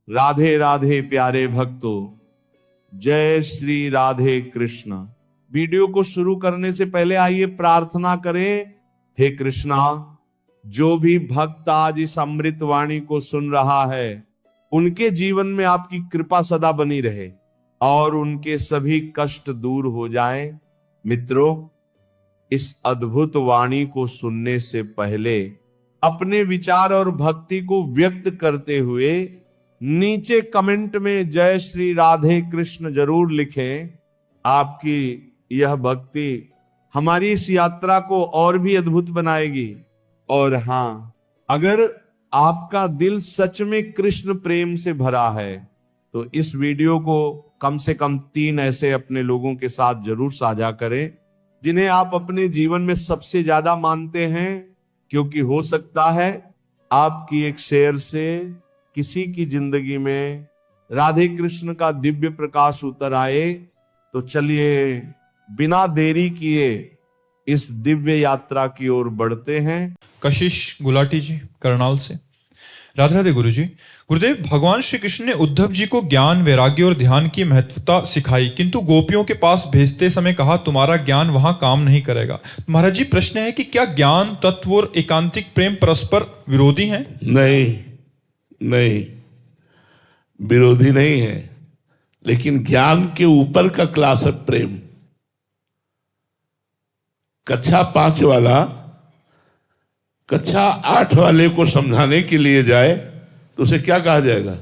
राधे राधे प्यारे भक्तों, जय श्री राधे कृष्ण। वीडियो को शुरू करने से पहले आइए प्रार्थना करें। हे कृष्णा, जो भी भक्त आज इस अमृत वाणी को सुन रहा है, उनके जीवन में आपकी कृपा सदा बनी रहे और उनके सभी कष्ट दूर हो जाएं। मित्रों, इस अद्भुत वाणी को सुनने से पहले अपने विचार और भक्ति को व्यक्त करते हुए नीचे कमेंट में जय श्री राधे कृष्ण जरूर लिखें। आपकी यह भक्ति हमारी इस यात्रा को और भी अद्भुत बनाएगी। और हाँ, अगर आपका दिल सच में कृष्ण प्रेम से भरा है तो इस वीडियो को कम से कम 3 ऐसे अपने लोगों के साथ जरूर साझा करें जिन्हें आप अपने जीवन में सबसे ज्यादा मानते हैं, क्योंकि हो सकता है आपकी एक शेयर से किसी की जिंदगी में राधे कृष्ण का दिव्य प्रकाश उतर आए। तो चलिए बिना देरी किए इस दिव्य यात्रा की ओर बढ़ते हैं। कशिश गुलाटी जी करनाल से। राधे राधे गुरु जी। गुरुदेव, भगवान श्री कृष्ण ने उद्धव जी को ज्ञान, वैराग्य और ध्यान की महत्वता सिखाई, किंतु गोपियों के पास भेजते समय कहा तुम्हारा ज्ञान वहां काम नहीं करेगा। महाराज जी, प्रश्न है कि क्या ज्ञान तत्व और एकांतिक प्रेम परस्पर विरोधी हैं? नहीं, विरोधी नहीं है, लेकिन ज्ञान के ऊपर का क्लास है प्रेम। कक्षा 5 वाला कक्षा 8 वाले को समझाने के लिए जाए तो उसे क्या कहा जाएगा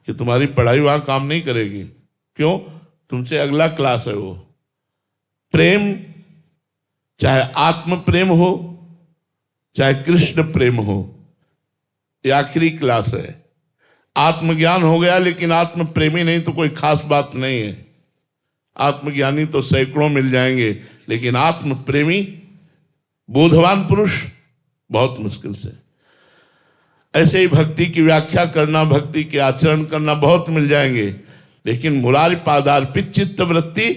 कि तुम्हारी पढ़ाई वहां काम नहीं करेगी। क्यों? तुमसे अगला क्लास है वो। प्रेम, चाहे आत्म प्रेम हो चाहे कृष्ण प्रेम हो, ये आखिरी क्लास है। आत्मज्ञान हो गया लेकिन आत्म प्रेमी नहीं तो कोई खास बात नहीं है। आत्मज्ञानी तो सैकड़ों मिल जाएंगे, लेकिन आत्म प्रेमी बोधवान पुरुष बहुत मुश्किल से। ऐसे ही भक्ति की व्याख्या करना, भक्ति के आचरण करना बहुत मिल जाएंगे, लेकिन मुरारी पादार्पित चित्त वृत्ति,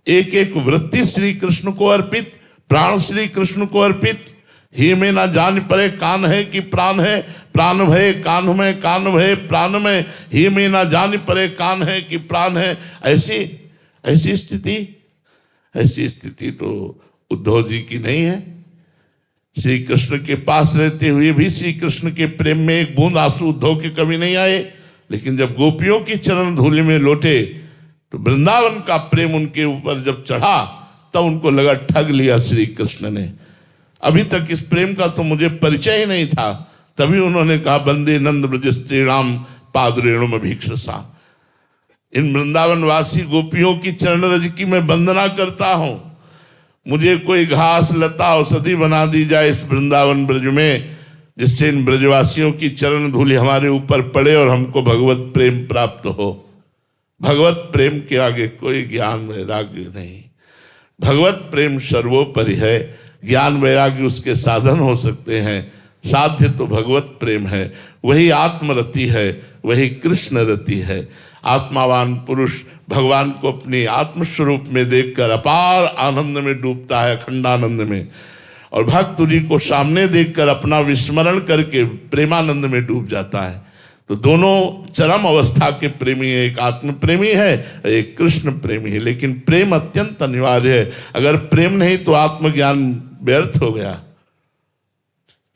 एक एक वृत्ति श्री कृष्ण को अर्पित, प्राण श्री कृष्ण को अर्पित। ही में ना जान पड़े कान है कि प्राण है, प्राण भय कान में, कान भय प्राण में, ही में ना जान पड़े कान है कि प्राण है। ऐसी स्थिति तो उद्धव जी की नहीं है। श्री कृष्ण के पास रहते हुए भी श्री कृष्ण के प्रेम में एक बूंद आंसू उद्धव के कभी नहीं आए, लेकिन जब गोपियों की चरण धूलि में लौटे तो वृंदावन का प्रेम उनके ऊपर जब चढ़ा तब उनको लगा ठग लिया श्री कृष्ण ने। अभी तक इस प्रेम का तो मुझे परिचय ही नहीं था। तभी उन्होंने कहा वंदे नंद ब्रज श्रीराम पाद रेणुम भीक्षसा। इन वृंदावन वासी गोपियों की चरण रज की मैं वंदना करता हूं। मुझे कोई घास लता औषधि बना दी जाए इस वृंदावन ब्रज में, जिससे इन ब्रजवासियों की चरण धूलि हमारे ऊपर पड़े और हमको भगवत प्रेम प्राप्त हो। भगवत प्रेम के आगे कोई ज्ञान वैराग्य नहीं। भगवत प्रेम सर्वोपरि है। ज्ञान वैराग्य उसके साधन हो सकते हैं, साध्य तो भगवत प्रेम है। वही आत्मरति है, वही कृष्ण रति है। आत्मावान पुरुष भगवान को अपने आत्मस्वरूप में देखकर अपार आनंद में डूबता है, अखंडानंद में, और भक्त जी को सामने देखकर अपना विस्मरण करके प्रेमानंद में डूब जाता है। तो दोनों चरम अवस्था के प्रेमी है, एक आत्म प्रेमी है, एक कृष्ण प्रेमी है। लेकिन प्रेम अत्यंत अनिवार्य है। अगर प्रेम नहीं तो आत्मज्ञान व्यर्थ हो गया।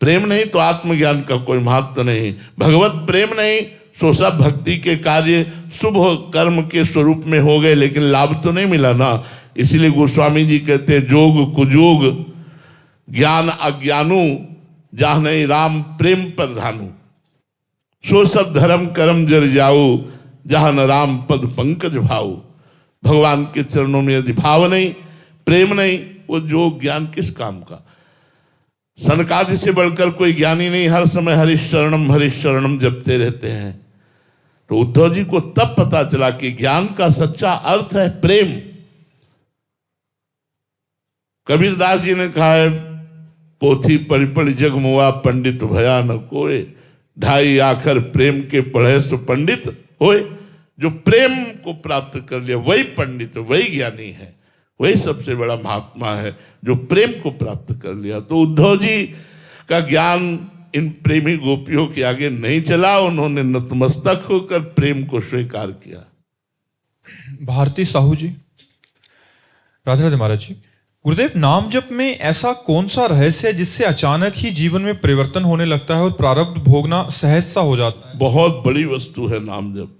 प्रेम नहीं तो आत्मज्ञान का कोई महत्व नहीं। भगवत प्रेम नहीं तो सब भक्ति के कार्य शुभ कर्म के स्वरूप में हो गए, लेकिन लाभ तो नहीं मिला ना। इसीलिए गोस्वामी जी कहते हैं जोग कुजोग ज्ञान अज्ञानू जहाँ नहीं राम प्रेम प्रधानु, सो सब धर्म कर्म जर जाऊ जहाँ न राम पद पंकज भाऊ। भगवान के चरणों में यदि भाव नहीं, प्रेम नहीं, वो जो ज्ञान किस काम का। सनकादि से बढ़कर कोई ज्ञानी नहीं, हर समय हरिश शरणम जपते रहते हैं। तो उद्धव जी को तब पता चला कि ज्ञान का सच्चा अर्थ है प्रेम। कबीरदास जी ने कहा है पोथी पढ़ी पढ़ी जग मुआ पंडित भया न कोय, 2.5 आखर प्रेम के पढ़े सो पंडित होए। जो प्रेम को प्राप्त कर लिया वही पंडित, वही ज्ञानी है, वही सबसे बड़ा महात्मा है जो प्रेम को प्राप्त कर लिया। तो उद्धव जी का ज्ञान इन प्रेमी गोपियों के आगे नहीं चला, उन्होंने नतमस्तक होकर प्रेम को स्वीकार किया। भारती साहू जी, राधे राधे महाराज जी। गुरुदेव, नाम जप में ऐसा कौन सा रहस्य है जिससे अचानक ही जीवन में परिवर्तन होने लगता है और प्रारब्ध भोगना सहज सा हो जाता है? बहुत बड़ी वस्तु है नाम जप।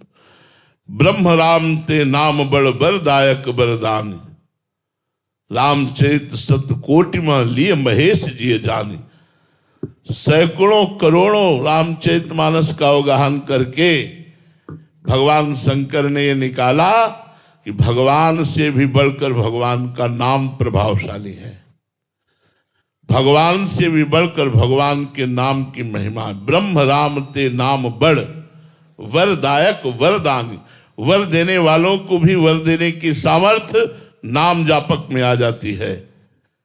ब्रह्म राम ते नाम बड़ बरदायक बरदान, रामचरित सतकोटि में लिए महेश जिए जानी। सैकड़ों करोड़ों रामचरितमानस का अवगाहन करके भगवान शंकर ने ये निकाला कि भगवान से भी बढ़कर भगवान का नाम प्रभावशाली है, भगवान से भी बढ़कर भगवान के नाम की महिमा। ब्रह्म राम ते नाम बड़ वरदायक वरदानी, वर देने वालों को भी वर देने की सामर्थ्य नाम जापक में आ जाती है।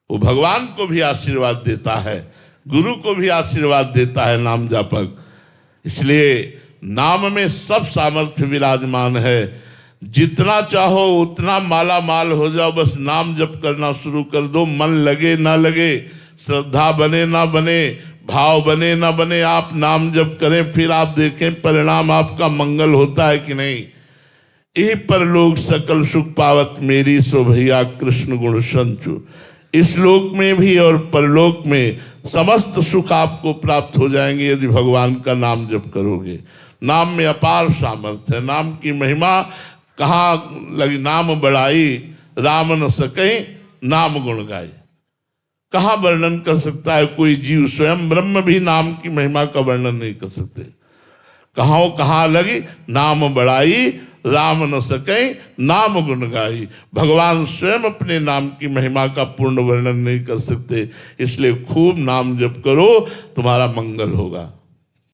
वो भगवान को भी आशीर्वाद देता है, गुरु को भी आशीर्वाद देता है नाम जापक। इसलिए नाम में सब सामर्थ्य विराजमान है। जितना चाहो उतना माला माल हो जाओ, बस नाम जप करना शुरू कर दो। मन लगे ना लगे, श्रद्धा बने ना बने, भाव बने ना बने, आप नाम जप करें, फिर आप देखें परिणाम आपका मंगल होता है कि नहीं। यही पर लोग सकल सुख पावत मेरी, सो भैया कृष्ण गुण संचु। इस लोक में भी और परलोक में समस्त सुख आपको प्राप्त हो जाएंगे यदि भगवान का नाम जप करोगे। नाम में अपार सामर्थ्य है। नाम की महिमा कहाँ लगी? नाम बढ़ाई राम न सके नाम गुण गाई। कहाँ वर्णन कर सकता है कोई जीव? स्वयं ब्रह्म भी नाम की महिमा का वर्णन नहीं कर सकते। कहाँ लगी? नाम बढ़ाई राम न सके नाम गुण गाई। भगवान स्वयं अपने नाम की महिमा का पूर्ण वर्णन नहीं कर सकते। इसलिए खूब नाम जप करो, तुम्हारा मंगल होगा।